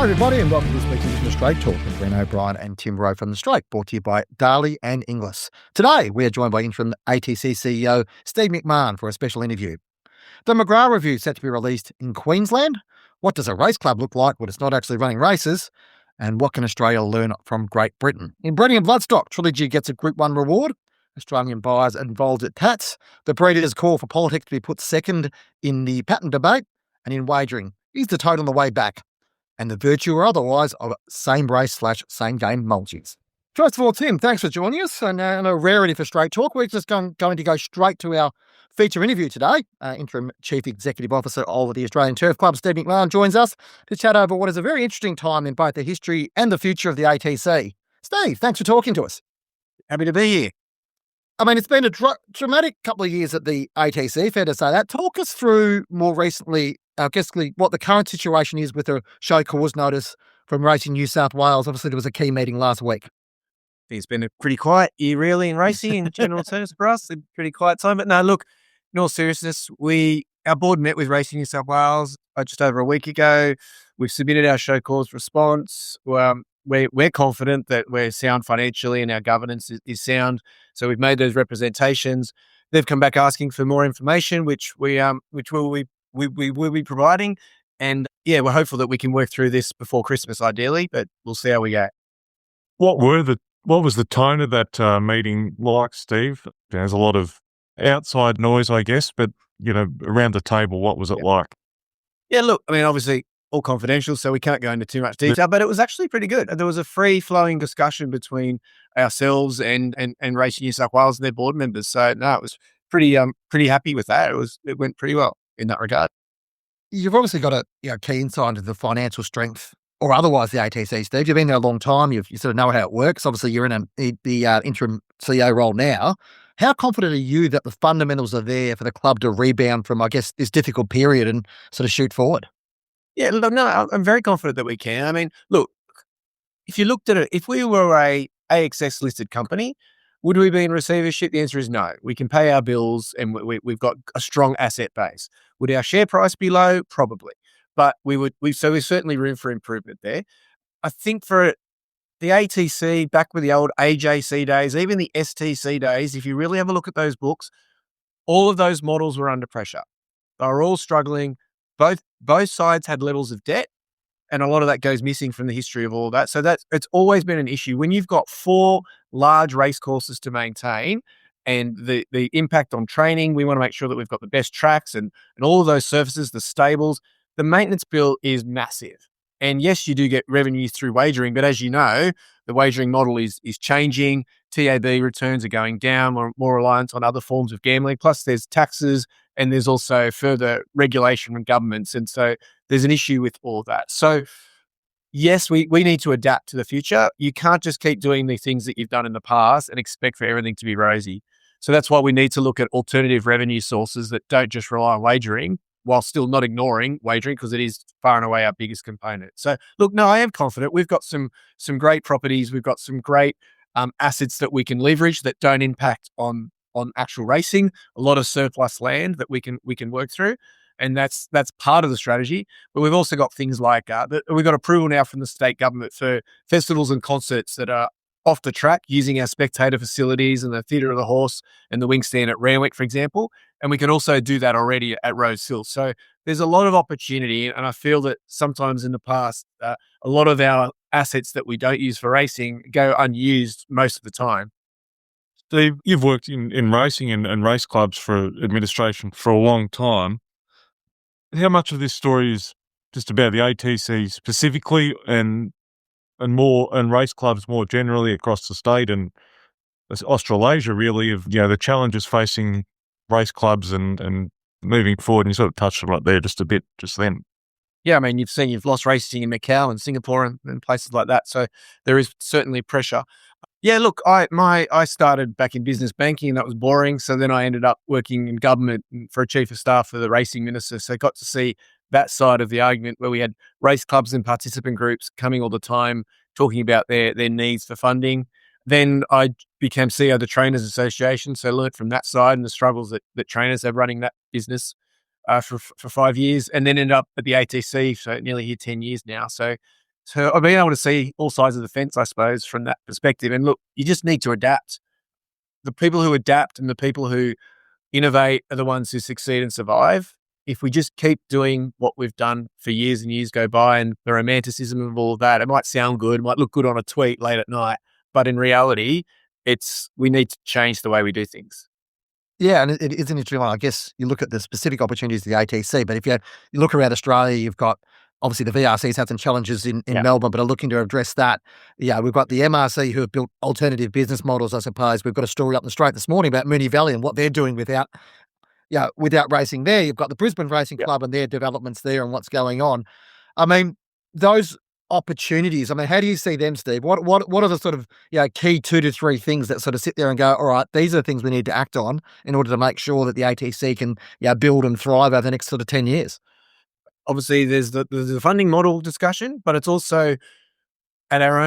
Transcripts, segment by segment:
Hi everybody and welcome to this week's edition of Straight Talk with Bren O'Brien and Tim Rowe from The Straight, brought to you by Darley and Inglis. Today we are joined by interim ATC CEO Steve McMahon for a special interview. The McGrath review set to be released in Queensland. What does a race club look like when it's not actually running races? And what can Australia learn from Great Britain? In Breeding and Bloodstock, Trilogy gets a Group 1 reward. Australian buyers involved at Tatts. The breeders call for politics to be put second in the patent debate. And in wagering, is the Tote on the way back? And the virtue or otherwise of same race/same game multis. First of all, Tim, thanks for joining us. And a rarity for Straight Talk. We're just going to go straight to our feature interview today. Interim Chief Executive Officer of the Australian Turf Club, Steve McMahon, joins us to chat over what is a very interesting time in both the history and the future of the ATC. Steve, thanks for talking to us. Happy to be here. I mean, it's been a dramatic couple of years at the ATC, fair to say that. Talk us through more recently, I guess, what the current situation is with a show cause notice from Racing New South Wales. Obviously, there was a key meeting last week. It's been a pretty quiet year, really, in racing in general terms for us. A pretty quiet time. But no, look, in all seriousness, our board met with Racing New South Wales just over a week ago. We've submitted our show cause response. We're confident that we're sound financially and our governance is sound. So we've made those representations. They've come back asking for more information, which we will be providing. And yeah, we're hopeful that we can work through this before Christmas, ideally, but we'll see how we go. What was the tone of that meeting like, Steve? There's a lot of outside noise, I guess, but around the table, what was it like? Yeah, look, I mean, obviously all confidential, so we can't go into too much detail, but it was actually pretty good. There was a free-flowing discussion between ourselves and Racing New South Wales and their board members. So no, it was pretty happy with that. It went pretty well in that regard. You've obviously got a key insight into the financial strength or otherwise the ATC, Steve. You've been there a long time. You sort of know how it works. Obviously, you're in the interim CEO role now. How confident are you that the fundamentals are there for the club to rebound from, I guess, this difficult period and sort of shoot forward? Yeah, look, no, I'm very confident that we can. I mean, look, if you looked at it, if we were a ASX listed company, would we be in receivership? The answer is no. We can pay our bills and we've got a strong asset base. Would our share price be low? Probably. But there's certainly room for improvement there. I think for the ATC, back with the old AJC days, even the STC days, if you really have a look at those books, all of those models were under pressure. They were all struggling. Both sides had levels of debt, and a lot of that goes missing from the history of all that. So it's always been an issue. When you've got 4 large race courses to maintain and the impact on training, we want to make sure that we've got the best tracks and all of those surfaces, the stables. The maintenance bill is massive. And yes, you do get revenues through wagering, but as you know, the wagering model is changing. TAB returns are going down, more reliant on other forms of gambling. Plus there's taxes and there's also further regulation from governments. And so there's an issue with all that. So yes, we need to adapt to the future. You can't just keep doing the things that you've done in the past and expect for everything to be rosy. So that's why we need to look at alternative revenue sources that don't just rely on wagering, while still not ignoring wagering, because it is far and away our biggest component. So look, no, I am confident. We've got some great properties. We've got some great assets that we can leverage that don't impact on actual racing. A lot of surplus land that we can work through, and that's part of the strategy. But we've also got things like we've got approval now from the state government for festivals and concerts that are off the track using our spectator facilities and the Theatre of the Horse and the wing stand at Randwick, for example. And we can also do that already at Rosehill. So there's a lot of opportunity. And I feel that sometimes in the past, a lot of our assets that we don't use for racing go unused most of the time. Steve, you've worked in racing and race clubs for administration for a long time. How much of this story is just about the ATC specifically and race clubs more generally across the state and Australasia, really, of the challenges facing race clubs and moving forward? And you sort of touched on it there just a bit just then. Yeah, I mean, you've lost racing in Macau and Singapore and places like that. So there is certainly pressure. Yeah, look, I started back in business banking and that was boring. So then I ended up working in government for a chief of staff for the racing minister. So I got to see that side of the argument where we had race clubs and participant groups coming all the time, talking about their needs for funding. Then I became CEO of the Trainers Association. So I learned from that side and the struggles that trainers have running that business for 5 years, and then ended up at the ATC. So nearly here 10 years now. So being able to see all sides of the fence, I suppose, from that perspective. And look, you just need to adapt. The people who adapt and the people who innovate are the ones who succeed and survive. If we just keep doing what we've done for years and years go by, and the romanticism of all of that, it might sound good, it might look good on a tweet late at night, but in reality, we need to change the way we do things. Yeah, and it is an interesting one. I guess you look at the specific opportunities of the ATC, but if you look around Australia, you've got obviously the VRC's had some challenges in Melbourne, but are looking to address that. Yeah, we've got the MRC who have built alternative business models, I suppose. We've got a story up the straight this morning about Moonee Valley and what they're doing without racing there. You've got the Brisbane Racing Club and their developments there and what's going on. I mean, those opportunities, I mean, how do you see them, Steve? What are the sort of key 2 to 3 things that sort of sit there and go, all right, these are the things we need to act on in order to make sure that the ATC can build and thrive over the next sort of 10 years? Obviously, there's the funding model discussion, but it's also with our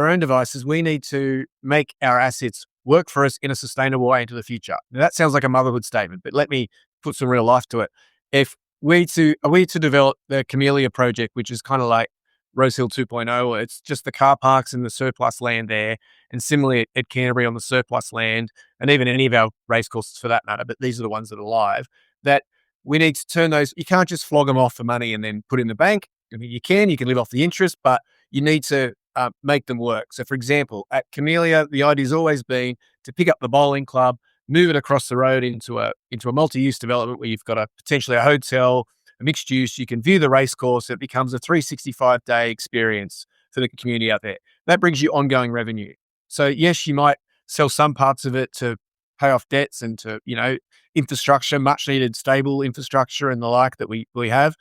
own devices, we need to make our assets work for us in a sustainable way into the future. Now, that sounds like a motherhood statement, but let me put some real life to it. If we to develop the Camellia project, which is kind of like Rosehill 2.0, it's just the car parks and the surplus land there, and similarly at Canterbury on the surplus land, and even any of our racecourses for that matter, but these are the ones that are live, that we need to turn those. You can't just flog them off for money and then put in the bank. I mean, you can live off the interest, but you need to make them work. So, for example, at Camellia, the idea has always been to pick up the bowling club, move it across the road into a multi-use development where you've got potentially a hotel, a mixed use. You can view the racecourse. It becomes a 365-day experience for the community out there. That brings you ongoing revenue. So, yes, you might sell some parts of it to pay off debts and to infrastructure, much needed stable infrastructure and the like that we have.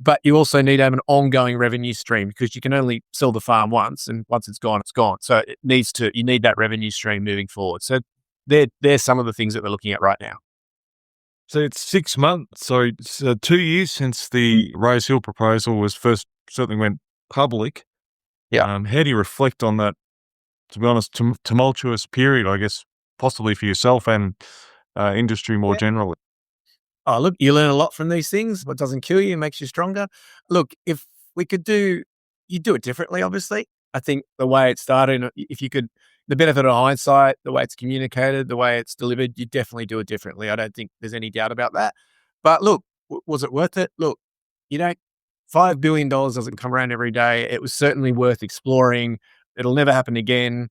But you also need to have an ongoing revenue stream because you can only sell the farm once, and once it's gone, it's gone. So you need that revenue stream moving forward. So they're some of the things that we're looking at right now. So it's 6 months, so it's 2 years since the Rosehill proposal was first certainly went public. Yeah. How do you reflect on that, to be honest, tumultuous period, I guess, possibly for yourself and industry more generally? Oh, look, you learn a lot from these things. What doesn't kill you makes you stronger. Look, if we could you do it differently, obviously. I think the way it started, the benefit of hindsight, the way it's communicated, the way it's delivered, you definitely do it differently. I don't think there's any doubt about that. But look, was it worth it? Look, $5 billion doesn't come around every day. It was certainly worth exploring. It'll never happen again.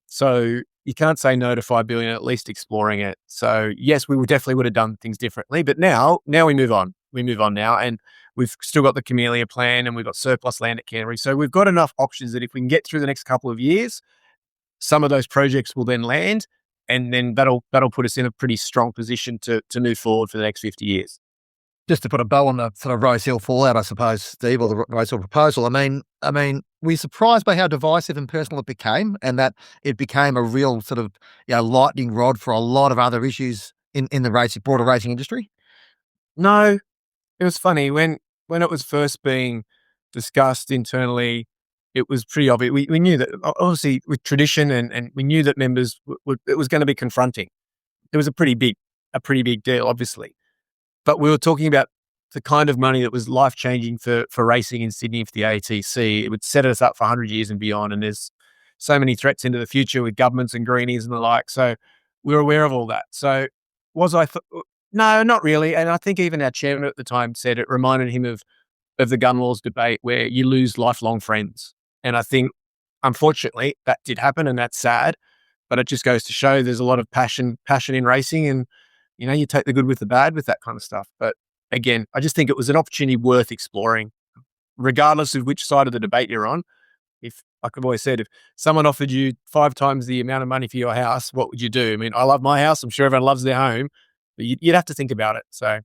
So you can't say no to $5 billion, at least exploring it. So yes, we definitely would have done things differently, but now we move on. We move on now, and we've still got the Camellia plan, and we've got surplus land at Canterbury. So we've got enough options that if we can get through the next couple of years, some of those projects will then land, and then that'll put us in a pretty strong position to move forward for the next 50 years. Just to put a bow on the sort of Rosehill fallout, I suppose, Steve, or the Rosehill proposal. I mean, were you surprised by how divisive and personal it became, and that it became a real sort of lightning rod for a lot of other issues in the broader racing industry? No, it was funny when it was first being discussed internally. It was pretty obvious. We knew that obviously with tradition, and we knew that members it was going to be confronting. It was a pretty big deal, obviously. But we were talking about the kind of money that was life-changing for racing in Sydney for the ATC. It would set us up for 100 years and beyond. And there's so many threats into the future with governments and greenies and the like. So we were aware of all that. So no, not really. And I think even our chairman at the time said it reminded him of the gun laws debate where you lose lifelong friends. And I think, unfortunately, that did happen, and that's sad. But it just goes to show there's a lot of passion in racing, and you take the good with the bad with that kind of stuff. But again, I just think it was an opportunity worth exploring, regardless of which side of the debate you're on. Like I've always said, if someone offered you 5 times the amount of money for your house, what would you do? I mean, I love my house. I'm sure everyone loves their home, but you'd have to think about it. So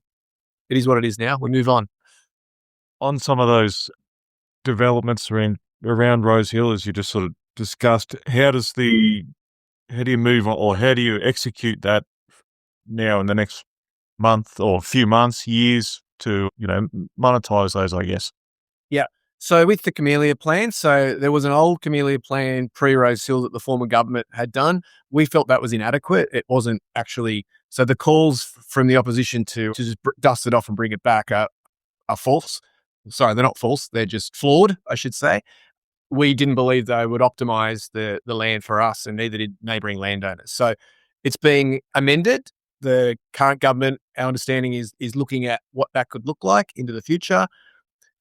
it is what it is now. We move on. On some of those developments around Rosehill, as you just sort of discussed, how do you move on, or how do you execute that now in the next month or few months, years to, monetize those, I guess? Yeah. So with the Camellia plan, so there was an old Camellia plan pre-Rosehill that the former government had done. We felt that was inadequate. It wasn't actually, so the calls from the opposition to just dust it off and bring it back are false. sorry, they're not false. They're just flawed, I should say. We didn't believe they would optimize the land for us, and neither did neighbouring landowners. So it's being amended. The current government, our understanding is looking at what that could look like into the future.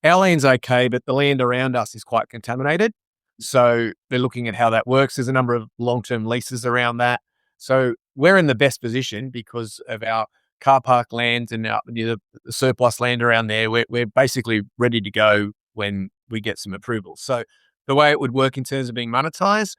Our land's okay, but the land around us is quite contaminated. So they're looking at how that works. There's a number of long-term leases around that. So we're in the best position because of our car park land and the surplus land around there. We're basically ready to go when we get some approval. So the way it would work in terms of being monetized,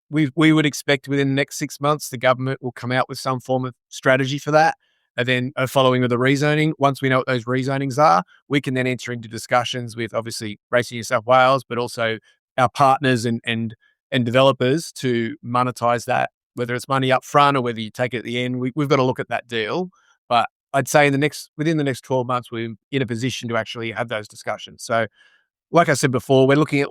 we would expect within the next 6 months, the government will come out with some form of strategy for that. And then following with the rezoning, once we know what those rezonings are, we can then enter into discussions with obviously Racing New South Wales, but also our partners and developers to monetize that, whether it's money up front or whether you take it at the end. We've got to look at that deal. But I'd say within the next 12 months, we're in a position to actually have those discussions. So like I said before, we're looking at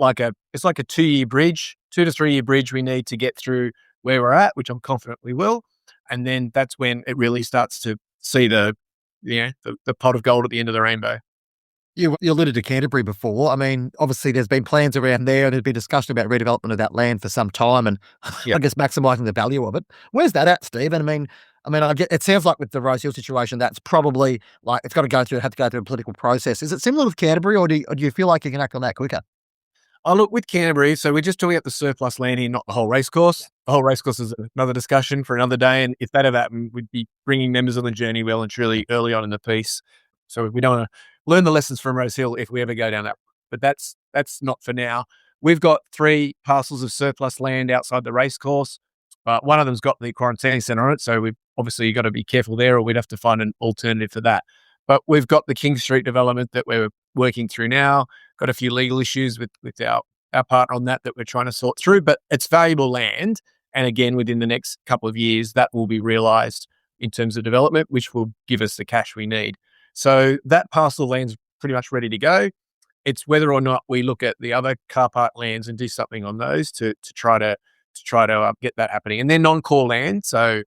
it's like a 2-year bridge, 2 to 3 year bridge we need to get through where we're at, which I'm confident we will. And then that's when it really starts to see the pot of gold at the end of the rainbow. You alluded to Canterbury before. I mean, obviously there's been plans around there and there's been discussion about redevelopment of that land for some time and I guess maximising the value of it. Where's that at, Steve? And it sounds like with the Rosehill situation, that's probably like it's got to have to go through a political process. Is it similar with Canterbury or do you feel like you can act on that quicker? Oh, look, with Canterbury, so we're just talking about the surplus land here, not the whole racecourse. The whole racecourse is another discussion for another day. And if that ever happened, we'd be bringing members on the journey well and truly early on in the piece. So we don't want to learn the lessons from Rosehill if we ever go down that. But that's not for now. We've got 3 parcels of surplus land outside the racecourse. One of them's got the quarantine centre on it. So we've obviously got to be careful there or we'd have to find an alternative for that. But we've got the King Street development that we're working through now. Got a few legal issues with our partner on that we're trying to sort through, but it's valuable land. And again, within the next couple of years, that will be realised in terms of development, which will give us the cash we need. So that parcel of land's pretty much ready to go. It's whether or not we look at the other car park lands and do something on those to try to get that happening. And they're non-core land, so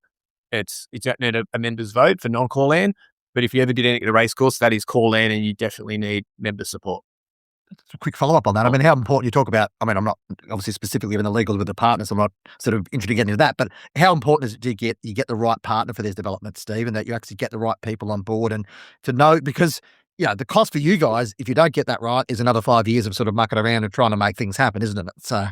it's a member's vote for non-core land. But if you ever did anything at the racecourse, that is core land, and you definitely need member support. A quick follow-up on that. I mean, how important you talk about, I'm not obviously specifically in the legal with the partners, I'm not sort of interested in getting into that, but how important is it you get the right partner for these developments, Steve, and that you actually get the right people on board and to know, because, the cost for you guys, if you don't get that right, is another 5 years of sort of mucking around and trying to make things happen, isn't it? So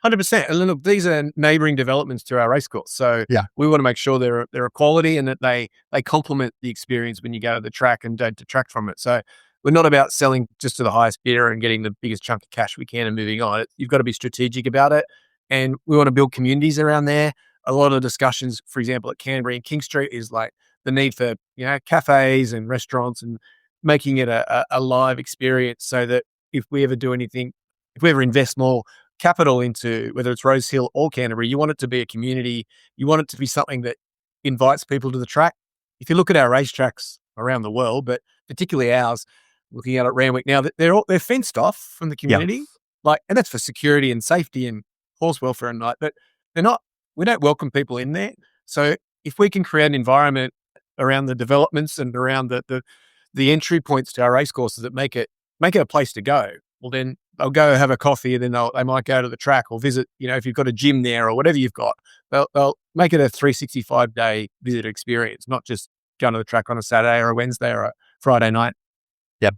100%. And look, these are neighbouring developments to our racecourse. So we want to make sure they're a quality and that they complement the experience when you go to the track and don't detract from it. So we're not about selling just to the highest bidder and getting the biggest chunk of cash we can and moving on. You've got to be strategic about it. And we want to build communities around there. A lot of discussions, for example, at Canterbury and King Street is like the need for, cafes and restaurants and making it a live experience so that if we ever do anything, if we ever invest more capital into whether it's Rosehill or Canterbury, you want it to be a community. You want it to be something that invites people to the track. If you look at our racetracks around the world, but particularly ours, looking at it Randwick now, they're fenced off from the community, and that's for security and safety and horse welfare and but they're not. We don't welcome people in there. So if we can create an environment around the developments and around the entry points to our racecourses that make it a place to go, well then they'll go have a coffee and then they might go to the track or visit. If you've got a gym there or whatever you've got, they'll make it a 365-day visitor experience, not just going to the track on a Saturday or a Wednesday or a Friday night. Yep.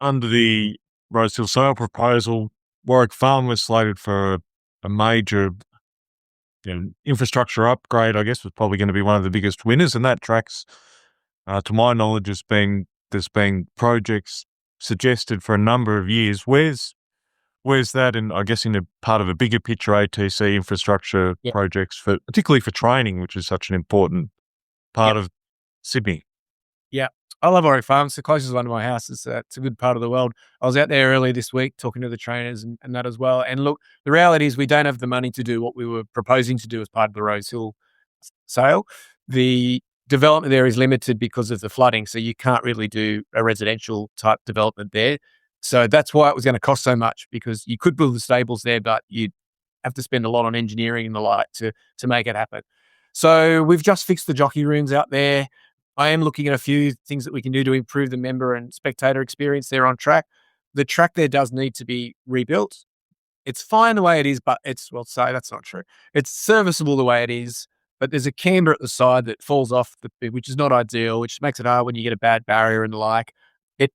Under the Rosehill sale proposal, Warwick Farm was slated for a major infrastructure upgrade. I guess was probably going to be one of the biggest winners, and that track's, to my knowledge, there's been projects suggested for a number of years. Where's that? And I guess in a part of a bigger picture, ATC infrastructure projects particularly for training, which is such an important part of Sydney. Yeah. I love Warwick Farm. It's the closest one to my house. It's a good part of the world. I was out there earlier this week talking to the trainers and that as well. And look, the reality is we don't have the money to do what we were proposing to do as part of the Rosehill sale. The development there is limited because of the flooding, so you can't really do a residential type development there. So that's why it was going to cost so much, because you could build the stables there, but you'd have to spend a lot on engineering and the like to make it happen. So we've just fixed the jockey rooms out there. I am looking at a few things that we can do to improve the member and spectator experience there on track. The track there does need to be rebuilt. It's fine the way it is, but that's not true. It's serviceable the way it is, but there's a camber at the side that falls off, which is not ideal, which makes it hard when you get a bad barrier and the like. It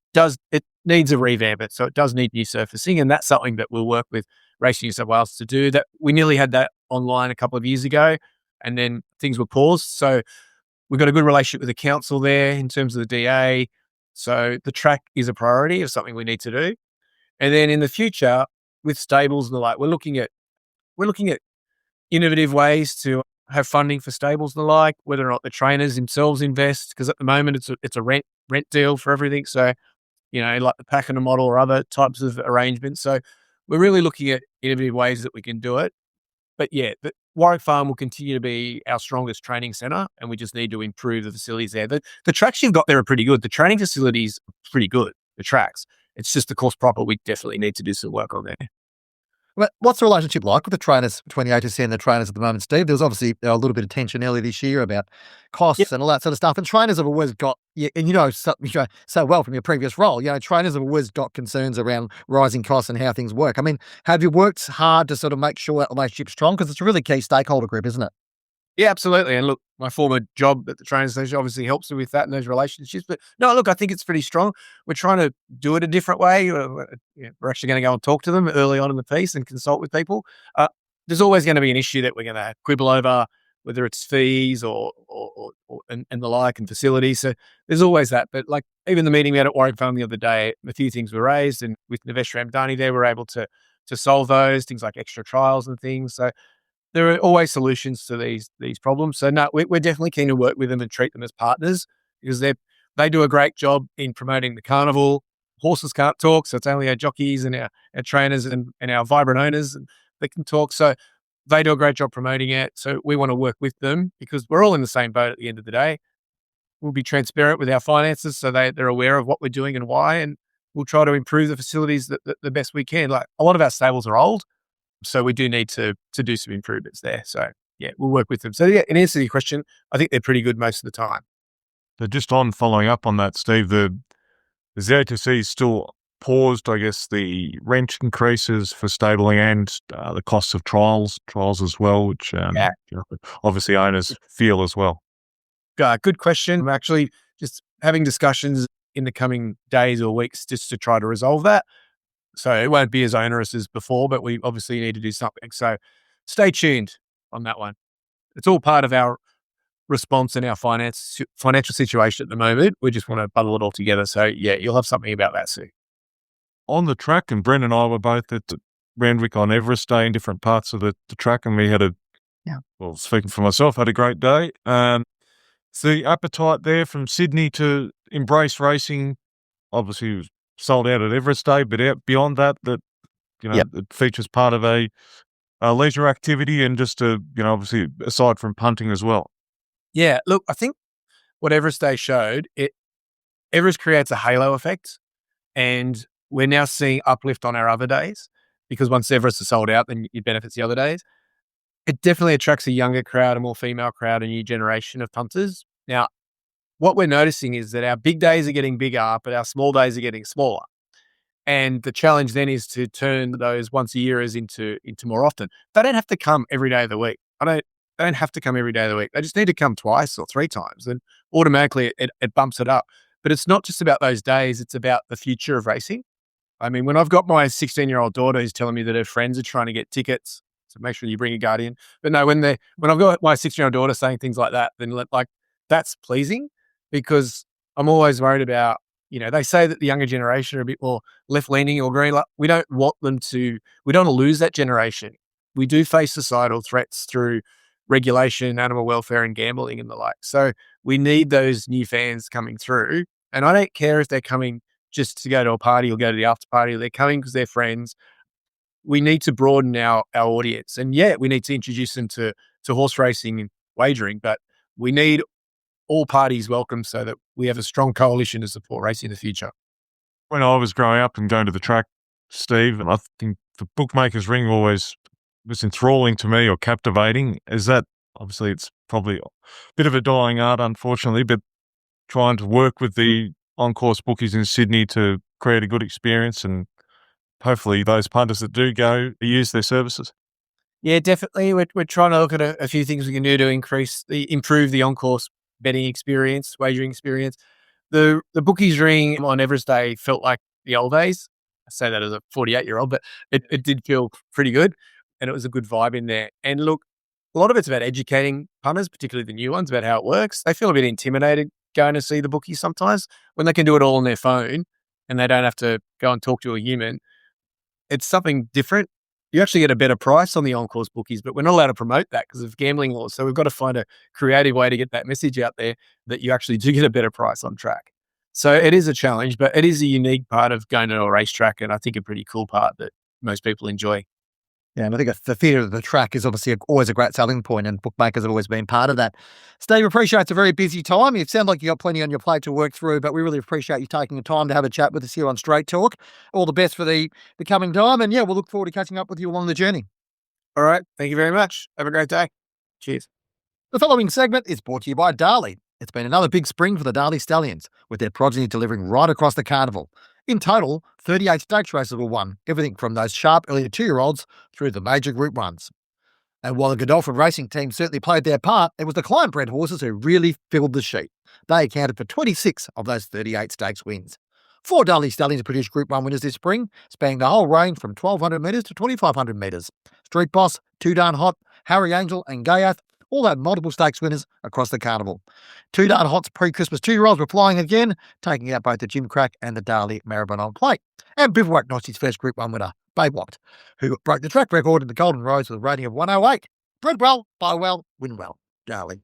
needs a revamp, so it does need new surfacing, and that's something that we'll work with Racing New South Wales to do. That we nearly had that online a couple of years ago, and then things were paused. So we've got a good relationship with the council there in terms of the DA. So the track is a priority of something we need to do. And then in the future, with stables and the like, we're looking at innovative ways to have funding for stables and the like, whether or not the trainers themselves invest, because at the moment it's a rent deal for everything. So, like the Packer model or other types of arrangements. So we're really looking at innovative ways that we can do it. But yeah, the Warwick Farm will continue to be our strongest training centre, and we just need to improve the facilities there. The tracks you've got there are pretty good. The training facilities are pretty good, the tracks. It's just the course proper. We definitely need to do some work on there. Well, what's the relationship like with the trainers, between the ATC and the trainers at the moment, Steve? There was obviously a little bit of tension earlier this year about costs and all that sort of stuff. And trainers have always got, and so well from your previous role, trainers have always got concerns around rising costs and how things work. I mean, have you worked hard to sort of make sure that relationship's strong? Because it's a really key stakeholder group, isn't it? Yeah, absolutely. And look, my former job at the Trainers Association obviously helps me with that and those relationships. But no, look, I think it's pretty strong. We're trying to do it a different way. We're actually going to go and talk to them early on in the piece and consult with people. There's always going to be an issue that we're going to quibble over, whether it's fees or and the like and facilities. So there's always that. But like even the meeting we had at Warwick Farm the other day, a few things were raised, and with Nivesh Ramdani there, we're able to solve those things like extra trials and things. So there are always solutions to these problems. So no, we're definitely keen to work with them and treat them as partners, because they do a great job in promoting the carnival. Horses can't talk, so it's only our jockeys and our trainers and our vibrant owners that can talk. So they do a great job promoting it. So we want to work with them because we're all in the same boat at the end of the day. We'll be transparent with our finances so they're aware of what we're doing and why, and we'll try to improve the facilities the best we can. Like a lot of our stables are old, so we do need to do some improvements there. So yeah, we'll work with them. So yeah, in answer to your question, I think they're pretty good most of the time. So just on following up on that, Steve, the ATC is still paused, I guess, the rent increases for stabling and the costs of trials as well, which obviously owners feel as well. Good question. I'm actually just having discussions in the coming days or weeks just to try to resolve that. So it won't be as onerous as before, but we obviously need to do something. So stay tuned on that one. It's all part of our response and our financial situation at the moment. We just want to bundle it all together. So yeah, you'll have something about that soon. On the track, and Bren and I were both at Randwick on Everest Day in different parts of the track, and we had speaking for myself, had a great day. The appetite there from Sydney to embrace racing, obviously was sold out at Everest Day, but out beyond that, it features part of a leisure activity and just obviously aside from punting as well. Yeah, look, I think what Everest Day showed, Everest creates a halo effect, and we're now seeing uplift on our other days, because once Everest is sold out, then it benefits the other days. It definitely attracts a younger crowd, a more female crowd, a new generation of punters. Now, what we're noticing is that our big days are getting bigger, but our small days are getting smaller. And the challenge then is to turn those once a yearers into more often. They don't have to come every day of the week. They don't have to come every day of the week. They just need to come twice or three times, and automatically it bumps it up. But it's not just about those days. It's about the future of racing. I mean, when I've got my 16-year-old daughter who's telling me that her friends are trying to get tickets, so make sure you bring a guardian. But no, when I've got my 16-year-old daughter saying things like that, then that's pleasing, because I'm always worried about, they say that the younger generation are a bit more left-leaning or green. We don't want to lose that generation. We do face societal threats through regulation, animal welfare and gambling and the like. So we need those new fans coming through. And I don't care if they're coming just to go to a party or go to the after party, or they're coming because they're friends. We need to broaden our audience. And yeah, we need to introduce them to horse racing and wagering, but we need all parties welcome so that we have a strong coalition to support racing in the future. When I was growing up and going to the track, Steve, and I think the bookmaker's ring always was enthralling to me or captivating. Is that, obviously it's probably a bit of a dying art, unfortunately, but trying to work with the on-course bookies in Sydney to create a good experience, and hopefully those punters that do go use their services. Yeah, definitely. We're trying to look at a few things we can do to improve the on-course betting experience, wagering experience. The bookies ring on Everest Day felt like the old days. I say that as a 48-year-old, but it did feel pretty good, and it was a good vibe in there. And look, a lot of it's about educating punters, particularly the new ones, about how it works. They feel a bit intimidated going to see the bookies sometimes when they can do it all on their phone and they don't have to go and talk to a human. It's something different. You actually get a better price on the on-course bookies, but we're not allowed to promote that because of gambling laws. So we've got to find a creative way to get that message out there that you actually do get a better price on track. So it is a challenge, but it is a unique part of going to a racetrack, and I think a pretty cool part that most people enjoy. Yeah, and I think the theatre of the track is obviously always a great selling point, and bookmakers have always been part of that. Steve, appreciate it's a very busy time. You sound like you got plenty on your plate to work through, but we really appreciate you taking the time to have a chat with us here on Straight Talk. All the best for the coming time, and yeah, we'll look forward to catching up with you along the journey. All right. Thank you very much. Have a great day. Cheers. The following segment is brought to you by Darley. It's been another big spring for the Darley Stallions, with their progeny delivering right across the carnival. In total, 38 stakes races were won, everything from those sharp early 2-year-olds through the major Group 1s. And while the Godolphin racing team certainly played their part, it was the client-bred horses who really filled the sheet. They accounted for 26 of those 38 stakes wins. 4 Darley Stallions produced Group 1 winners this spring, spanning the whole range from 1,200 metres to 2,500 metres. Street Boss, Too Darn Hot, Harry Angel and Gayath all had multiple stakes winners across the carnival. Too Darn Hot's pre-Christmas 2-year-olds were flying again, taking out both the Jim Crack and the Darley Maribon on plate. And Bivouac notched his first Group 1 winner, Baywat, who broke the track record in the Golden Rose with a rating of 108. Bred well, buy well, win well. Darley.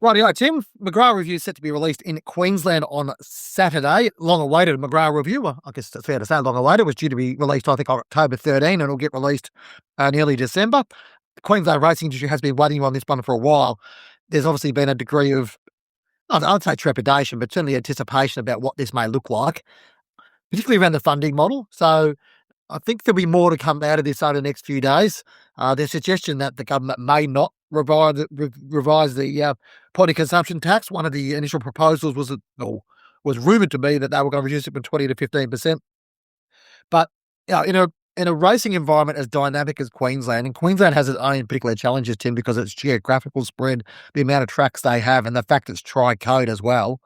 Rightio, Tim. McGrath review is set to be released in Queensland on Saturday. Long-awaited McGrath review. I guess it's fair to say long-awaited. It was due to be released, I think, on October 13, and it'll get released in early December. The Queensland racing industry has been waiting on this one for a while. There's obviously been a degree of, I'd say trepidation, but certainly anticipation about what this may look like, particularly around the funding model. So I think there'll be more to come out of this over the next few days. There's suggestion that the government may not revise the point of consumption tax. One of the initial proposals was rumoured to be that they were going to reduce it from 20 to 15%. But in a racing environment as dynamic as Queensland, and Queensland has its own particular challenges, Tim, because its geographical spread, the amount of tracks they have, and the fact it's tri-code as well.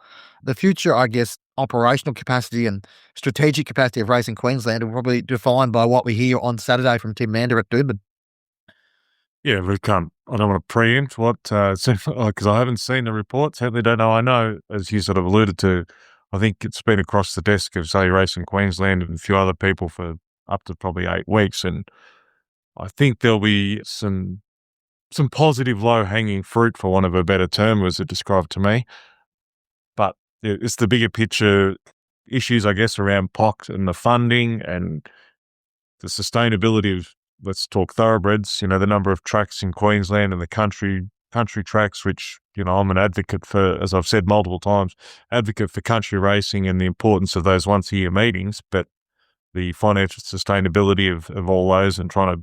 The future, I guess, operational capacity and strategic capacity of racing Queensland will probably be defined by what we hear on Saturday from Tim Mander at Doomben. Yeah, look, I don't want to preempt what, because I haven't seen the report. Certainly don't know. I know, as you sort of alluded to, I think it's been across the desk of, say, Racing Queensland and a few other people for up to probably 8 weeks. And I think there'll be some positive low-hanging fruit, for want of a better term, was it described to me. But it's the bigger picture issues, I guess, around POC and the funding and the sustainability of, let's talk thoroughbreds, the number of tracks in Queensland and the country tracks, which, I'm an advocate for, as I've said multiple times, advocate for country racing and the importance of those once-a-year meetings, but the financial sustainability of all those, and trying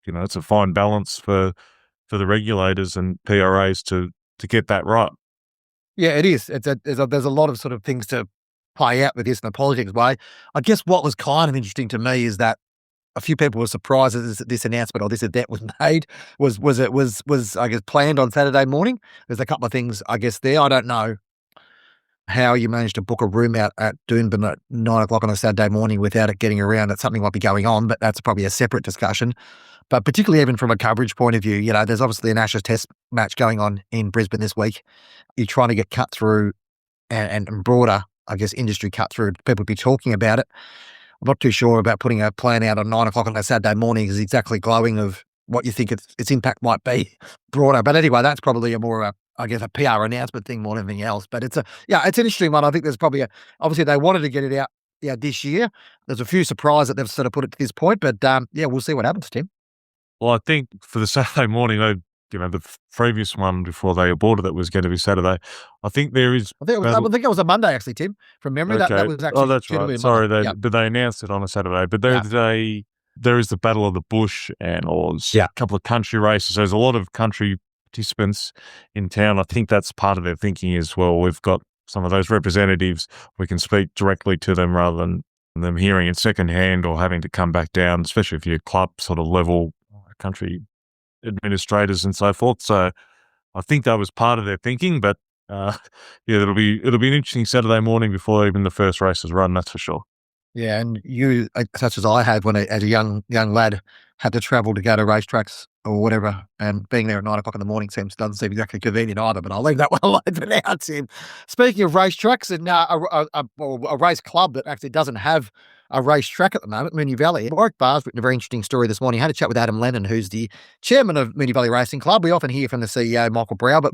to, it's a fine balance for the regulators and PRAs to get that right. Yeah, it is. There's a lot of sort of things to play out with this in the politics way. I guess what was kind of interesting to me is that a few people were surprised that this announcement or this event was made. Was I guess planned on Saturday morning. There's a couple of things I guess there. I don't know how you managed to book a room out at Doomben at 9 o'clock on a Saturday morning without it getting around that something might be going on, but that's probably a separate discussion. But particularly even from a coverage point of view, there's obviously an Ashes Test match going on in Brisbane this week. You're trying to get cut through and broader, I guess, industry cut through. People be talking about it. I'm not too sure about putting a plan out on 9 o'clock on a Saturday morning is exactly glowing of what you think its impact might be broader. But anyway, that's probably a PR announcement thing more than anything else. But it's an interesting one. I think there's probably obviously they wanted to get it out this year. There's a few surprises that they've sort of put it to this point, but we'll see what happens, Tim. Well, I think for the Saturday morning, the previous one before they aborted it was going to be Saturday. I think there is. I think it was a Monday, actually, Tim. From memory, okay. that was actually. Oh, that's right. Sorry, but they announced it on a Saturday. But there is the Battle of the Bush and a couple of country races. There's a lot of country participants in town. I think that's part of their thinking as well. We've got some of those representatives, we can speak directly to them rather than them hearing it secondhand or having to come back down, especially if you're club sort of level country administrators and so forth. So I think that was part of their thinking, but it'll be an interesting Saturday morning before even the first race is run, that's for sure. Yeah, and you, such as I had when as a young lad, had to travel to go to racetracks or whatever, and being there at 9 o'clock in the morning doesn't seem exactly convenient either. But I'll leave that one alone for now, Tim. Speaking of racetracks, and a race club that actually doesn't have a racetrack at the moment, Moonee Valley. Warwick Farm's written a very interesting story this morning. I had a chat with Adam Lennon, who's the chairman of Moonee Valley Racing Club. We often hear from the CEO, Michael Brow, but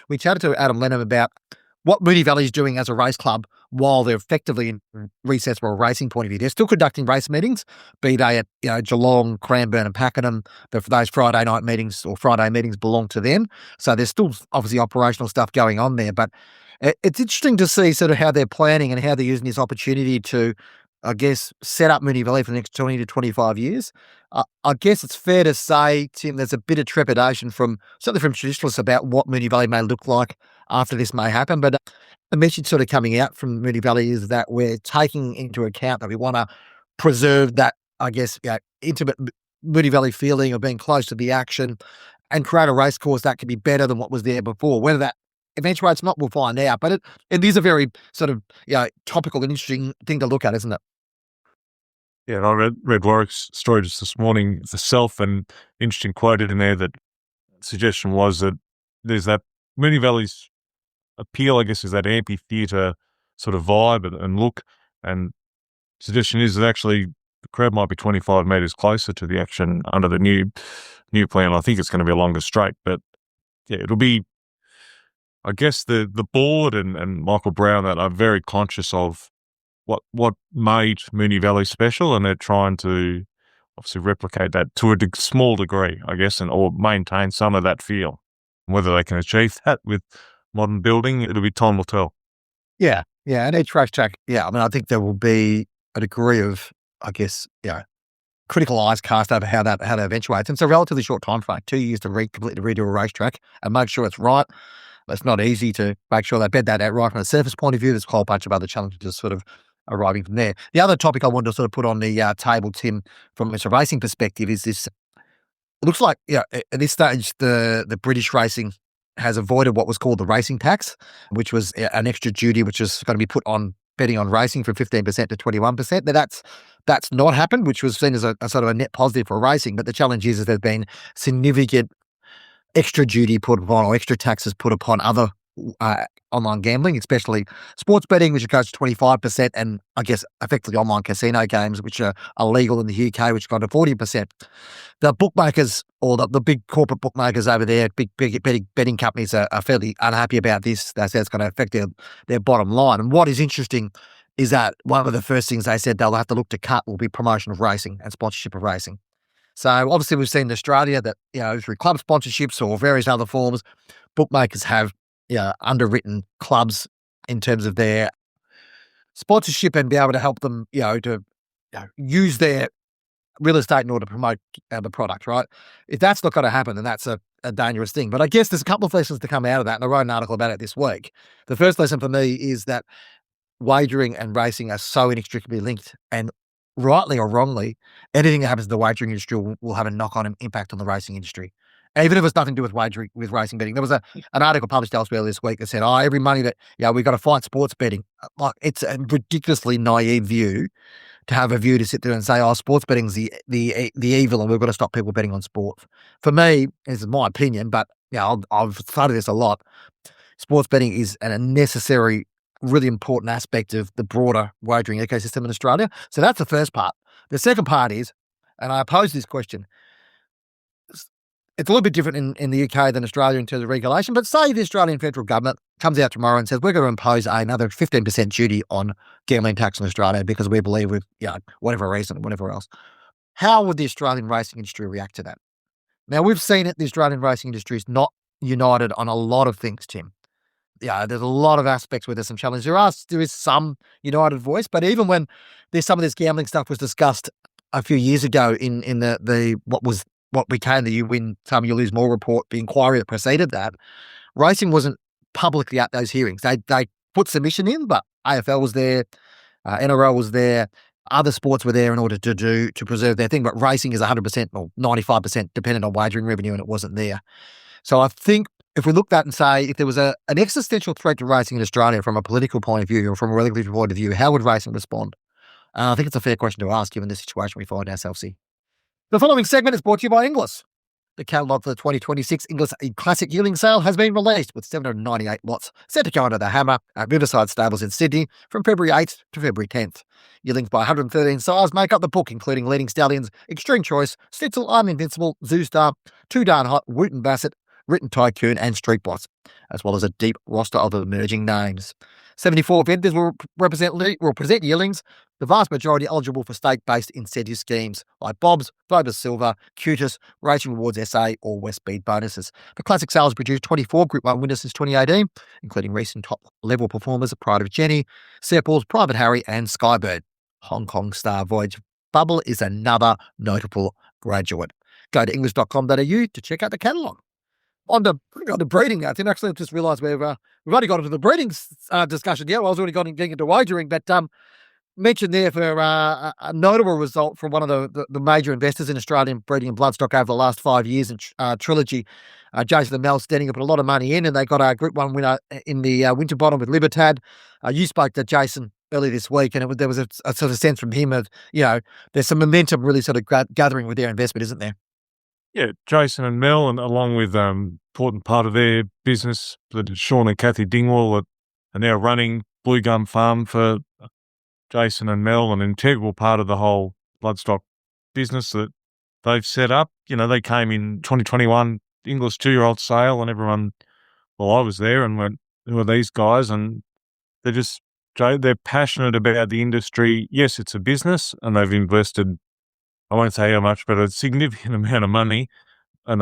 we chatted to Adam Lennon about what Moonee Valley is doing as a race club while they're effectively in recess from a racing point of view. They're still conducting race meetings, be they at Geelong, Cranbourne and Pakenham. But for those Friday night meetings or Friday meetings belong to them. So there's still obviously operational stuff going on there. But it's interesting to see sort of how they're planning and how they're using this opportunity to, I guess, set up Moonee Valley for the next 20 to 25 years. I guess it's fair to say, Tim, there's a bit of trepidation certainly from traditionalists about what Moonee Valley may look like after this may happen. But the message sort of coming out from Moonee Valley is that we're taking into account that we want to preserve that, I guess, intimate Moonee Valley feeling of being close to the action and create a race course that can be better than what was there before. Whether that eventuates not, we'll find out. But it is a very sort of topical and interesting thing to look at, isn't it? Yeah, and I read Warwick's story just this morning itself, and interesting quote in there that suggestion was that there's that Moonee Valley's appeal, I guess, is that amphitheatre sort of vibe and look, and suggestion is that actually the crowd might be 25 metres closer to the action under the new plan. I think it's going to be a longer straight, but yeah, it'll be, I guess the board and Michael Brown that are very conscious of what made Moonee Valley special, and they're trying to obviously replicate that to a small degree, I guess, or maintain some of that feel. Whether they can achieve that with modern building, it'll be time will tell. Yeah, and each racetrack, I mean, I think there will be a degree of, I guess, critical eyes cast over how that eventuates. And it's a relatively short time frame, 2 years to completely redo a racetrack and make sure it's right. It's not easy to make sure they bed that out right from a surface point of view. There's a whole bunch of other challenges sort of arriving from there. The other topic I wanted to sort of put on the table, Tim, from a racing perspective is this. It looks like, at this stage, the British racing has avoided what was called the racing tax, which was an extra duty which is going to be put on betting on racing from 15% to 21%. Now, that's not happened, which was seen as a sort of a net positive for racing. But the challenge is there's been significant extra duty put upon or extra taxes put upon other online gambling, especially sports betting, which goes to 25%, and I guess effectively online casino games, which are illegal in the UK, which gone to 40%. The bookmakers or the big corporate bookmakers over there, big betting companies are fairly unhappy about this. They say it's going to affect their bottom line. And what is interesting is that one of the first things they said they'll have to look to cut will be promotion of racing and sponsorship of racing. So obviously we've seen in Australia that, through club sponsorships or various other forms, bookmakers have underwritten clubs in terms of their sponsorship and be able to help them, to use their real estate in order to promote the product, right? If that's not going to happen, then that's a dangerous thing. But I guess there's a couple of lessons to come out of that, and I wrote an article about it this week. The first lesson for me is that wagering and racing are so inextricably linked, and rightly or wrongly, anything that happens in the wagering industry will have a knock-on impact on the racing industry. Even if it's nothing to do with racing betting. There was an article published elsewhere this week that said, every money that, we've got to fight sports betting. Like, it's a ridiculously naive view to have a view to sit there and say, sports betting's the evil and we've got to stop people betting on sport. For me, this is my opinion, but I've studied this a lot. Sports betting is a necessary, really important aspect of the broader wagering ecosystem in Australia. So that's the first part. The second part is, and I pose this question, it's a little bit different in the UK than Australia in terms of regulation, but say the Australian federal government comes out tomorrow and says, we're going to impose another 15% duty on gambling tax in Australia because we believe with, whatever reason, whatever else. How would the Australian racing industry react to that? Now, we've seen it, the Australian racing industry is not united on a lot of things, Tim. There's a lot of aspects where there's some challenges. There is some united voice, but even when some of this gambling stuff was discussed a few years ago in the what became the You Win Some, You Lose More report, the inquiry that preceded that, racing wasn't publicly at those hearings. They put submission in, but AFL was there, NRL was there, other sports were there in order to preserve their thing. But racing is 100% or 95% dependent on wagering revenue, and it wasn't there. So I think if we look at that and say, if there was an existential threat to racing in Australia from a political point of view or from a regulatory point of view, how would racing respond? I think it's a fair question to ask given the situation we find ourselves in. The following segment is brought to you by Inglis. The catalogue for the 2026 Inglis Classic Yearling Sale has been released with 798 lots set to go under the hammer at Riverside Stables in Sydney from February 8th to February 10th. Yearlings by 113 sires make up the book, including Leading Stallions, Extreme Choice, Stitzel, Uninvincible, Zoostar, Too Darn Hot, Wooten Bassett, Written Tycoon and Street Boss, as well as a deep roster of emerging names. 74 vendors will present yearlings, the vast majority eligible for stake-based incentive schemes like Bob's, Phobos Silver, Cutis, Racing Rewards SA or West Speed bonuses. The Classic Sales produced 24 Group 1 winners since 2018, including recent top-level performers Pride of Jenny, Sepals, Private Harry and Skybird. Hong Kong Star Voyage Bubble is another notable graduate. Go to english.com.au to check out the catalogue. On the breeding, I didn't actually just realise we've already got into the breeding discussion. Yeah, well, I was already getting into wagering, but mentioned there for a notable result from one of the major investors in Australian breeding and bloodstock over the last 5 years in Trilogy. Jason and Mel Stenninger put a lot of money in, and they got a Group 1 winner in the winter bottom with Libertad. You spoke to Jason early this week, and there was a sort of sense from him of, there's some momentum really sort of gathering with their investment, isn't there? Yeah, Jason and Mel, and along with important part of their business, Sean and Kathy Dingwall are now running Blue Gum Farm for Jason and Mel, an integral part of the whole bloodstock business that they've set up. They came in 2021 English 2-year-old sale, and everyone, well, I was there and went, who are these guys? And they're passionate about the industry. Yes, it's a business, and they've invested, I won't say how much, but a significant amount of money, and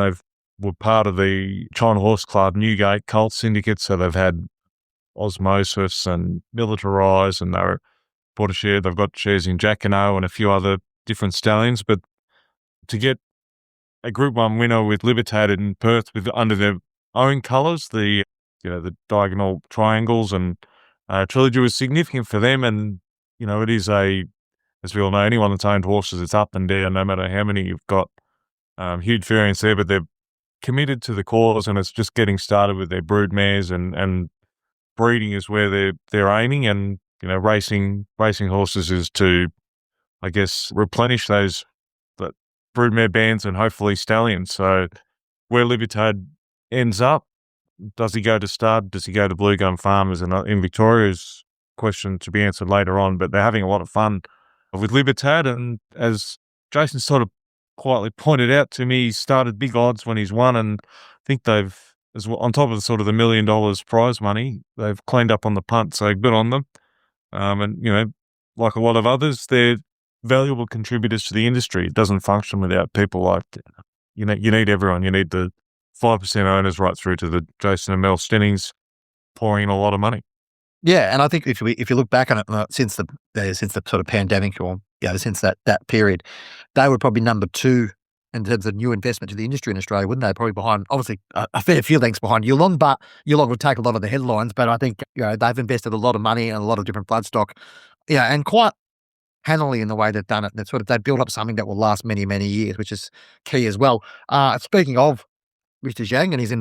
were part of the China Horse Club, Newgate, Colt Syndicate, so they've had Osmosis and Militarise, and they've bought a share. They've got shares in Jacquinot and a few other different stallions, but to get a Group 1 winner with Libertad in Perth under their own colours, the diagonal triangles, and Trilogy was significant for them, and it is as we all know, anyone that's owned horses, it's up and down, no matter how many you've got. Huge variance there, but they're committed to the cause, and it's just getting started with their brood mares, and breeding is where they're aiming, and racing horses is to, I guess, replenish those broodmare bands and hopefully stallions. So where Libertad ends up, does he go to stud? Does he go to Blue Gum Farmers in Victoria's question to be answered later on? But they're having a lot of fun with Libertad, and as Jason sort of quietly pointed out to me, he started big odds when he's won, and I think they've, as well, on top of sort of the $1 million prize money, they've cleaned up on the punt, so good on them. And like a lot of others, they're valuable contributors to the industry. It doesn't function without people like you need everyone. You need the 5% owners right through to the Jason and Mel Stennings pouring in a lot of money. Yeah, and I think if you look back on it since the sort of pandemic, or since that period, they were probably number 2 in terms of new investment to the industry in Australia, wouldn't they? Probably behind, obviously, a fair few lengths behind Yulong, but Yulong would take a lot of the headlines. But I think they've invested a lot of money in a lot of different bloodstock, and quite handily in the way they've done it. They've built up something that will last many, many years, which is key as well. Speaking of Mr. Zhang and his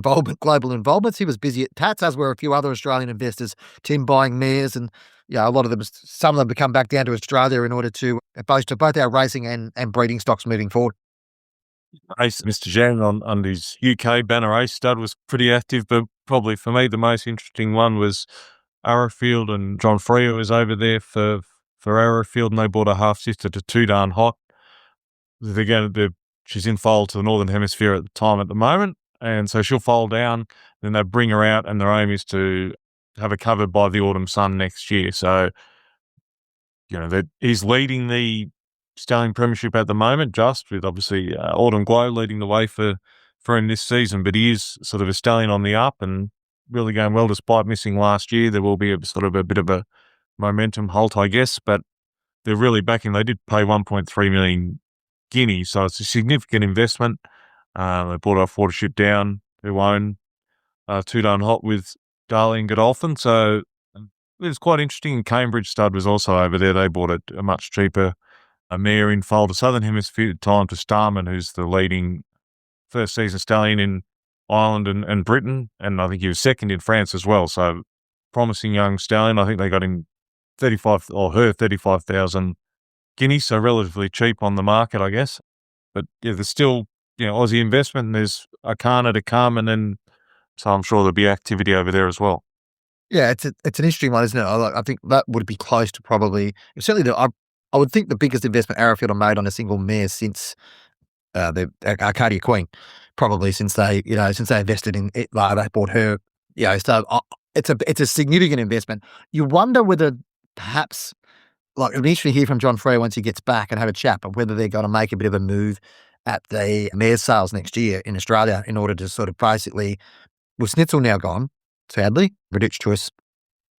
global involvements, he was busy at Tatts, as were a few other Australian investors. Tim buying mares, and a lot of them, some of them, come back down to Australia in order to boast both our racing and breeding stocks moving forward. Mr. Zhang on his UK banner Ace Stud was pretty active, but probably for me the most interesting one was Arrowfield, and John Freer was over there for Arrowfield, and they bought a half sister to Too Darn Hot. She's in foal to the Northern Hemisphere at the moment, and so she'll foal down, then they bring her out, and their aim is to have her covered by the Autumn Sun next year. So, he's leading the Stallion Premiership at the moment, just with obviously Autumn Glow leading the way for him this season, but he is sort of a stallion on the up and really going well despite missing last year. There will be a bit of a momentum halt, I guess, but they're really backing. They did pay 1.3 million guineas, so it's a significant investment. They bought off Watership Down, who own Too Darn Hot with Darley and Godolphin, so it's quite interesting. Cambridge Stud was also over there. They bought a much cheaper mare in foal to Southern Hemisphere time to Starman, who's the leading first season stallion in Ireland and Britain. And I think he was second in France as well. So promising young stallion. I think they got him 35,000 guineas. So relatively cheap on the market, I guess. But yeah, there's still, Aussie investment, and there's Arcana to come. And then, so I'm sure there'll be activity over there as well. Yeah, it's an interesting one, isn't it? I think that would be close to probably, certainly I would think the biggest investment Arrowfield have made on a single mare since the Arcadia Queen, probably since they invested in it, they bought her. So it's a significant investment. You wonder whether perhaps, it'll be interesting to hear from John Frere once he gets back and have a chat, but whether they're going to make a bit of a move at the mare sales next year in Australia in order to sort of basically, with Snitzel now gone, sadly, Reduced Choice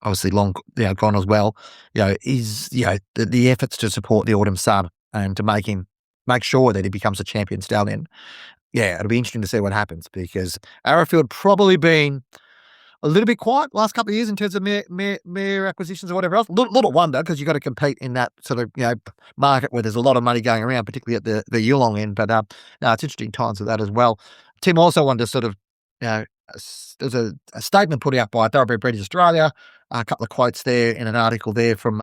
obviously long gone as well, is the efforts to support the Autumn Sun and to make sure that he becomes a champion stallion. Yeah, it'll be interesting to see what happens, because Arrowfield probably been a little bit quiet last couple of years in terms of mare acquisitions or whatever else. Little wonder, because you've got to compete in that sort of market where there's a lot of money going around, particularly at the Yulong end. But no, it's interesting times with that as well. Tim also wanted to sort of there's a statement put out by Thoroughbred Breeders Australia, a couple of quotes there in an article there from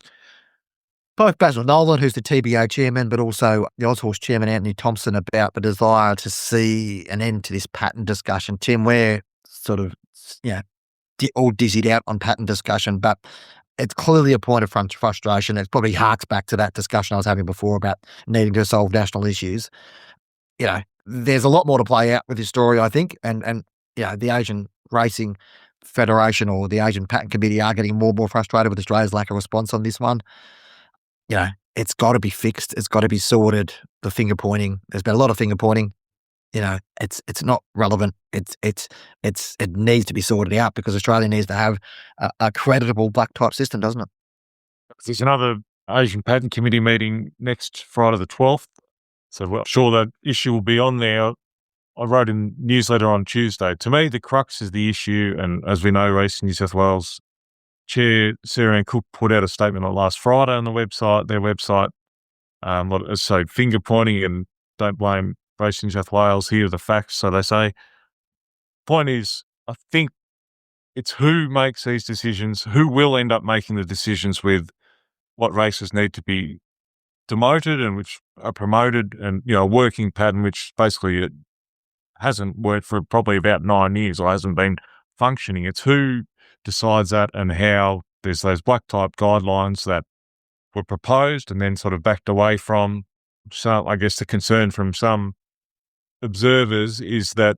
both Basil Nolan, who's the TBO chairman, but also the Ozhorse chairman, Anthony Thompson, about the desire to see an end to this patent discussion. Tim, we're sort of, all dizzied out on patent discussion, but it's clearly a point of frustration. It probably harks back to that discussion I was having before about needing to solve national issues. There's a lot more to play out with this story, I think, and the Asian Racing Federation or the Asian Patent Committee are getting more and more frustrated with Australia's lack of response on this one. It's got to be fixed. It's got to be sorted. The finger pointing. There's been a lot of finger pointing. It's not relevant. It needs to be sorted out, because Australia needs to have a creditable black type system, doesn't it? There's another Asian Patent Committee meeting next Friday the 12th. So I'm sure that issue will be on there. I wrote in newsletter on Tuesday. To me, the crux is the issue, and as we know, Racing New South Wales Chair Sarah Ann Cook put out a statement on last Friday on their website. So finger pointing, and don't blame Racing New South Wales, here are the facts, so they say. Point is, I think it's who makes these decisions, who will end up making the decisions with what races need to be demoted and which are promoted, and a working pattern which basically it hasn't worked for probably about 9 years or hasn't been functioning. It's who decides that, and how there's those black type guidelines that were proposed and then sort of backed away from. So I guess the concern from some observers is that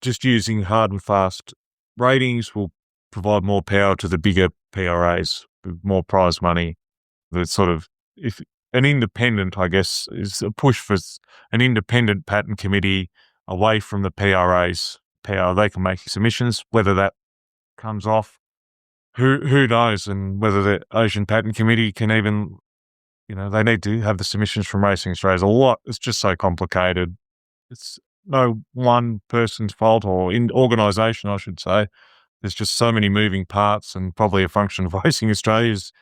just using hard and fast ratings will provide more power to the bigger PRAs, with more prize money. That sort of, if an independent, I guess, is a push for an independent patent committee away from the PRA's power. They can make submissions. Whether that comes off, who knows, and whether the Asian Patent Committee can even, they need to have the submissions from Racing Australia. A lot. It's just so complicated. It's no one person's fault, or organisation, I should say. There's just so many moving parts, and probably a function of Racing Australia's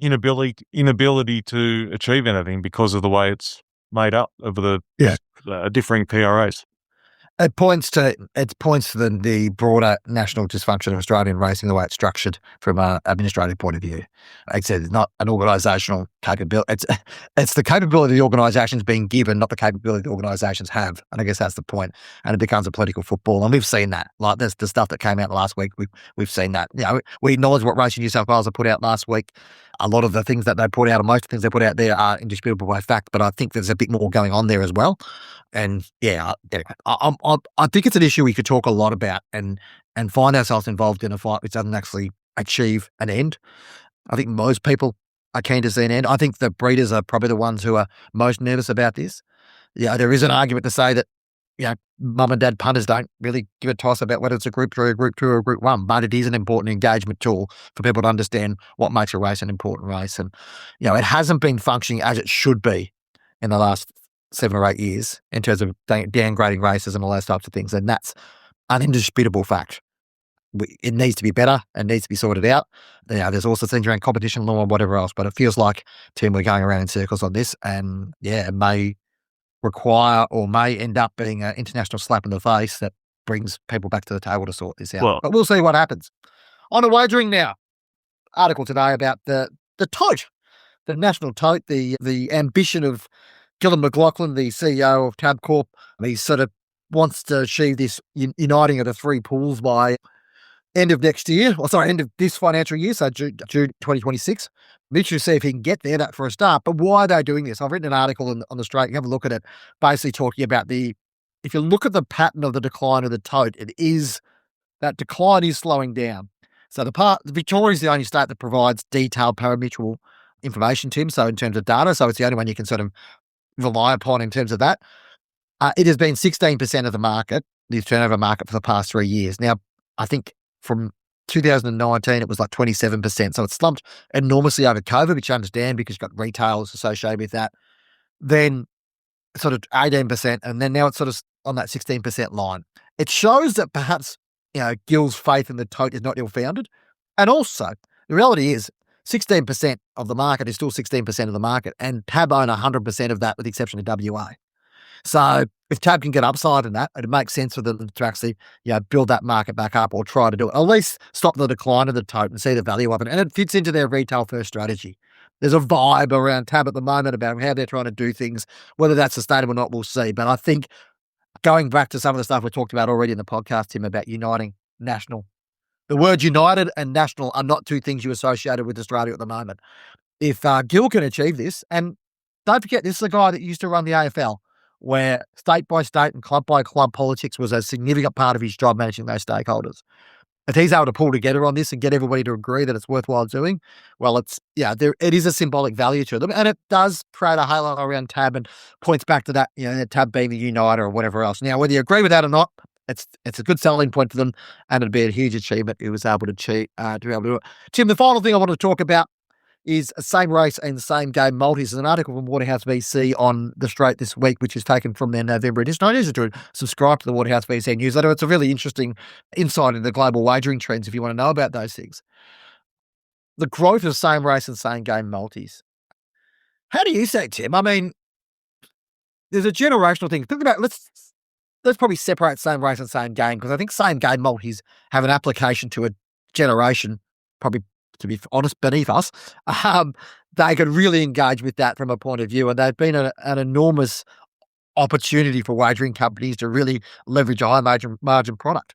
inability to achieve anything because of the way it's made up of the differing PRAs. It points to the broader national dysfunction of Australian racing, the way it's structured from an administrative point of view. Like I said, it's not an organisational capability. It's the capability the organisations being given, not the capability the organisations have. And I guess that's the point. And it becomes a political football. And we've seen that. Like, there's the stuff that came out last week. We've seen that. We acknowledge what Racing New South Wales have put out last week. A lot of the things that they put out, or most of the things they put out there, are indisputable by fact. But I think there's a bit more going on there as well. And I think it's an issue we could talk a lot about and find ourselves involved in a fight which doesn't actually achieve an end. I think most people are keen to see an end. I think the breeders are probably the ones who are most nervous about this. There is an argument to say that, mum and dad punters don't really give a toss about whether it's a Group 3, a Group 2 or a Group 1, but it is an important engagement tool for people to understand what makes a race an important race. And, it hasn't been functioning as it should be in the last 7 or 8 years in terms of downgrading races and all those types of things. And that's an indisputable fact. it needs to be better and needs to be sorted out. There's also things around competition law and whatever else, but it feels like, Tim, we're going around in circles on this, and it may require or may end up being an international slap in the face that brings people back to the table to sort this out. But we'll see what happens. On to wagering now. Article today about the Tote, the national Tote, the ambition of Gillon McLachlan, the CEO of Tabcorp. He sort of wants to achieve this uniting of the three pools by end of next year, end of this financial year, so June 2026. I'm interested to see if he can get there, that for a start. But why are they doing this? I've written an article on the Straight. You have a look at it, basically talking about if you look at the pattern of the decline of the Tote, that decline is slowing down. So Victoria is the only state that provides detailed parimutuel information, Tim, so in terms of data. So it's the only one you can sort of rely upon in terms of that. It has been 16% of the market, the turnover market, for the past 3 years. Now, I think from 2019, it was like 27%. So it's slumped enormously over COVID, which I understand because you've got retailers associated with that. Then sort of 18%, and then now it's sort of on that 16% line. It shows that perhaps, Gill's faith in the Tote is not ill-founded. And also, the reality is 16% of the market is still 16% of the market, and Tab own 100% of that with the exception of WA. So if Tab can get upside in that, it makes sense for them to actually, build that market back up or try to do it. At least stop the decline of the Tote and see the value of it. And it fits into their retail first strategy. There's a vibe around Tab at the moment about how they're trying to do things. Whether that's sustainable or not, we'll see. But I think going back to some of the stuff we talked about already in the podcast, Tim, about uniting national. The word united and national are not two things you associated with Australia at the moment. If Gill can achieve this, and don't forget, this is a guy that used to run the AFL, where state by state and club by club politics was a significant part of his job managing those stakeholders. If he's able to pull together on this and get everybody to agree that it's worthwhile doing, well, it is a symbolic value to them, and it does create a halo around Tab and points back to that, Tab being the uniter or whatever else. Now, whether you agree with that or not, it's a good selling point for them, and it'd be a huge achievement he was able to be able to do it. Tim, the final thing I want to talk about is same race and same game multis. There's an article from Waterhouse VC on the Straight this week, which is taken from their November edition. I need to subscribe to the Waterhouse VC newsletter. It's a really interesting insight into the global wagering trends if you want to know about those things. The growth of same race and same game multis. How do you say, Tim? I mean, there's a generational thing. Think about, let's probably separate same race and same game, because I think same game multis have an application to a generation, probably, to be honest, beneath us. They could really engage with that from a point of view, and they've been an enormous opportunity for wagering companies to really leverage a high margin product.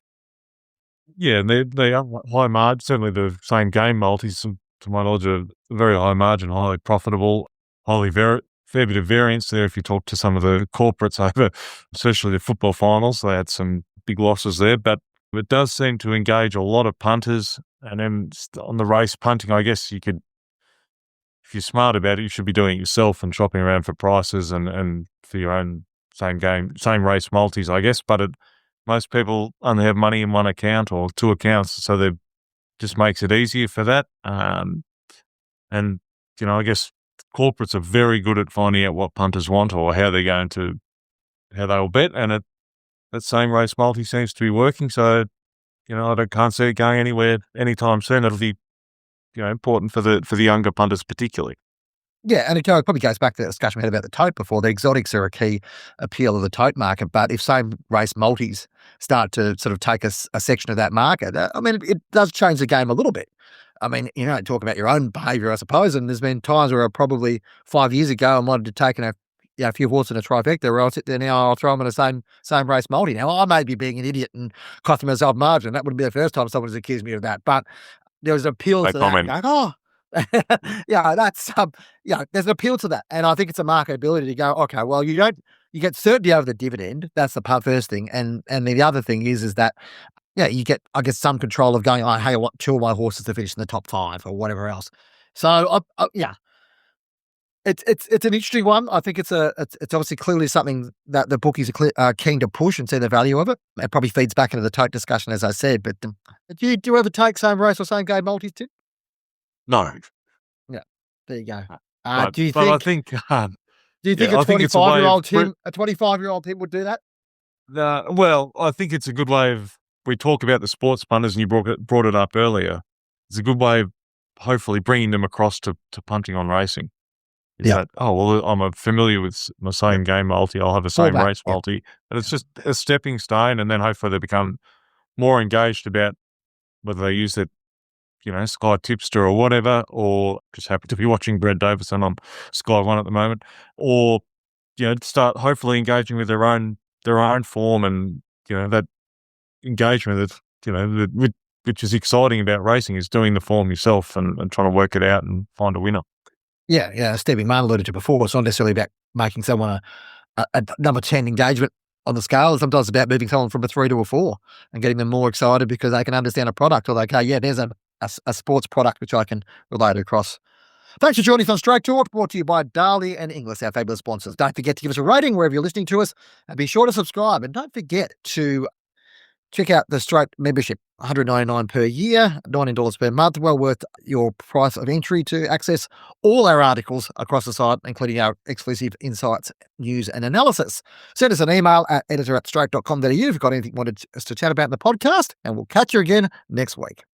Yeah, and they are high margin. Certainly the same game multis, to my knowledge, are very high margin, highly profitable, fair bit of variance there. If you talk to some of the corporates over, especially the football finals, they had some big losses there, but it does seem to engage a lot of punters. And then on the race punting, I guess you could, if you're smart about it, you should be doing it yourself and shopping around for prices and for your own same race multis, I guess. But most people only have money in one account or two accounts, so they just makes it easier for that. And I guess corporates are very good at finding out what punters want or how they'll bet, and that same race multi seems to be working. So, I can't see it going anywhere anytime soon. It'll be, important for the younger punters particularly. Yeah, and it probably goes back to the discussion we had about the Tote before. The exotics are a key appeal of the Tote market, but if same race multis start to sort of take a section of that market, it does change the game a little bit. Talk about your own behaviour, I suppose, and there's been times where probably 5 years ago I might have taken a few horses in a trifecta, where I'll sit there now, I'll throw them in a same race multi. Now, I may be being an idiot and costing myself margin. That wouldn't be the first time someone has accused me of that, but there was an appeal to that. Going, there's an appeal to that. And I think it's a market ability to go, okay, well, you get certainty over the dividend. That's the first thing. And the other thing is that, you get, I guess, some control of going, hey, I want 2 of my horses to finish in the top 5 or whatever else. So, It's an interesting one. I think it's obviously clearly something that the bookies are keen to push and see the value of it. It probably feeds back into the Tote discussion, as I said. But do you ever take same race or same game multis, Tim? No. Yeah, there you go. Do you think a 25-year-old Tim would do that? Well, I think it's a good way of we talk about the sports punters, and you brought it up earlier. It's a good way of hopefully bringing them across to punting on racing. That, I'm familiar with my same game multi. I'll have the same race multi. And it's just a stepping stone, and then hopefully they become more engaged about whether they use it, Sky Tipster or whatever, or just happen to be watching Brad Davison on Sky One at the moment, or start hopefully engaging with their own form, and that engagement that which is exciting about racing is doing the form yourself and trying to work it out and find a winner. Yeah. Steve McMahon alluded to before, it's not necessarily about making someone a number 10 engagement on the scale. Sometimes it's about moving someone from a 3 to a 4 and getting them more excited because they can understand a product, or they go, there's a sports product which I can relate across. Thanks for joining us on Straight Talk, brought to you by Darley and Inglis, our fabulous sponsors. Don't forget to give us a rating wherever you're listening to us, and be sure to subscribe. And don't forget to check out the Straight membership, $199 per year, $19 per month. Well worth your price of entry to access all our articles across the site, including our exclusive insights, news and analysis. Send us an email at editor@straight.com.au if you've got anything you wanted us to chat about in the podcast, and we'll catch you again next week.